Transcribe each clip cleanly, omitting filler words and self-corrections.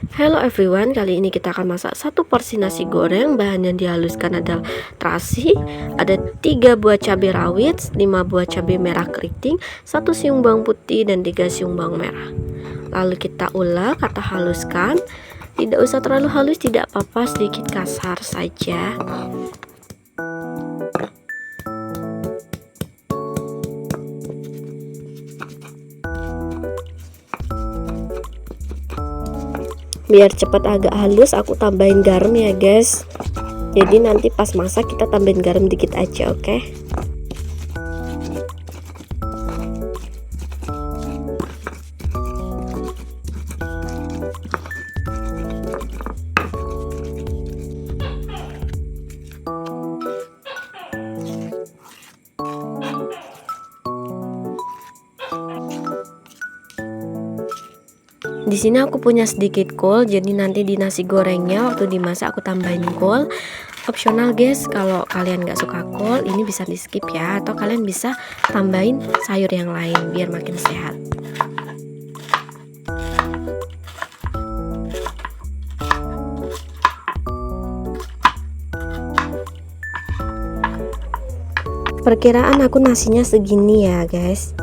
Hello everyone, kali ini kita akan masak satu porsi nasi goreng. Bahan yang dihaluskan adalah terasi, ada 3 buah cabai rawit, 5 buah cabai merah keriting, 1 siung bawang putih dan 3 siung bawang merah. Lalu kita ulek atau haluskan. Tidak usah terlalu halus, tidak apa-apa, sedikit kasar saja. Biar cepat agak halus, aku tambahin garam ya guys. Jadi nanti pas masak kita tambahin garam dikit aja, oke? Di sini aku punya sedikit kol, jadi nanti di nasi gorengnya waktu dimasak aku tambahin kol. Opsional guys, kalau kalian nggak suka kol, ini bisa di skip ya, atau kalian bisa tambahin sayur yang lain biar makin sehat. Perkiraan aku nasinya segini ya guys.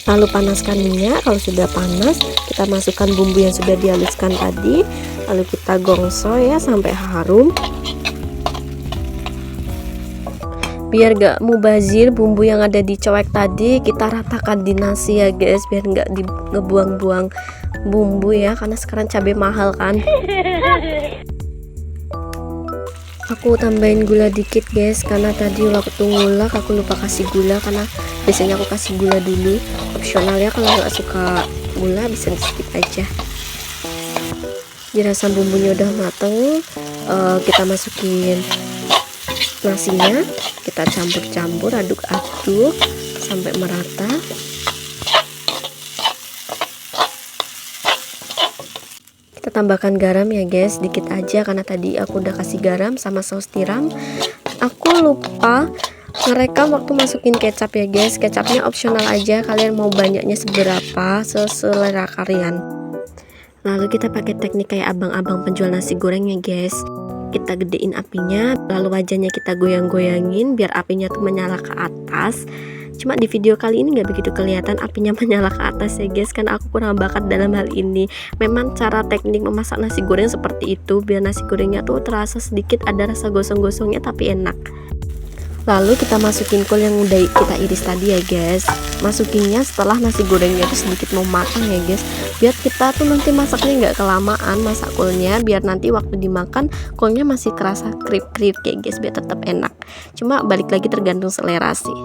Lalu panaskan minyak. Kalau sudah panas, kita masukkan bumbu yang sudah dihaluskan tadi. Lalu kita gongso ya sampai harum. Biar gak mubazir bumbu yang ada di cowek tadi, kita ratakan di nasi ya guys, biar gak ngebuang-buang bumbu ya, karena sekarang cabai mahal kan. Aku tambahin gula dikit guys, karena tadi waktu ngulek aku lupa kasih gula, karena biasanya aku kasih gula dulu. Opsional ya, kalau nggak suka gula bisa di skip aja. Dirasa bumbunya udah mateng, kita masukin nasinya, kita campur-campur, aduk-aduk sampai merata. Kita tambahkan garam ya guys, sedikit aja karena tadi aku udah kasih garam sama saus tiram. Aku lupa ngerekam waktu masukin kecap ya guys. Kecapnya opsional aja, kalian mau banyaknya seberapa seselera kalian. Lalu kita pakai teknik kayak abang-abang penjual nasi goreng ya guys. Kita gedein apinya, lalu wajahnya kita goyang-goyangin biar apinya tuh menyala ke atas. Cuma di video kali ini nggak begitu kelihatan apinya menyala ke atas ya guys, karena aku kurang bakat dalam hal ini. Memang cara teknik memasak nasi goreng seperti itu, biar nasi gorengnya tuh terasa sedikit ada rasa gosong-gosongnya tapi enak. Lalu kita masukin kol yang udah kita iris tadi ya guys. Masukinnya setelah nasi gorengnya tuh sedikit mau matang ya guys, biar kita tuh nanti masaknya nggak kelamaan masak kolnya, biar nanti waktu dimakan kolnya masih kerasa krip-krip kayak guys, biar tetap enak. Cuma balik lagi tergantung selera sih.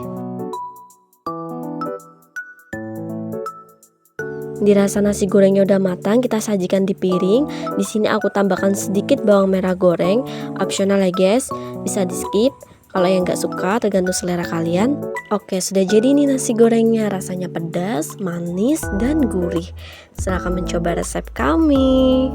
Dirasa nasi gorengnya udah matang, kita sajikan di piring. Di sini aku tambahkan sedikit bawang merah goreng, opsional ya guys, bisa di skip. Kalau yang nggak suka tergantung selera kalian. Oke, sudah jadi nih nasi gorengnya, rasanya pedas, manis, dan gurih. Silahkan mencoba resep kami.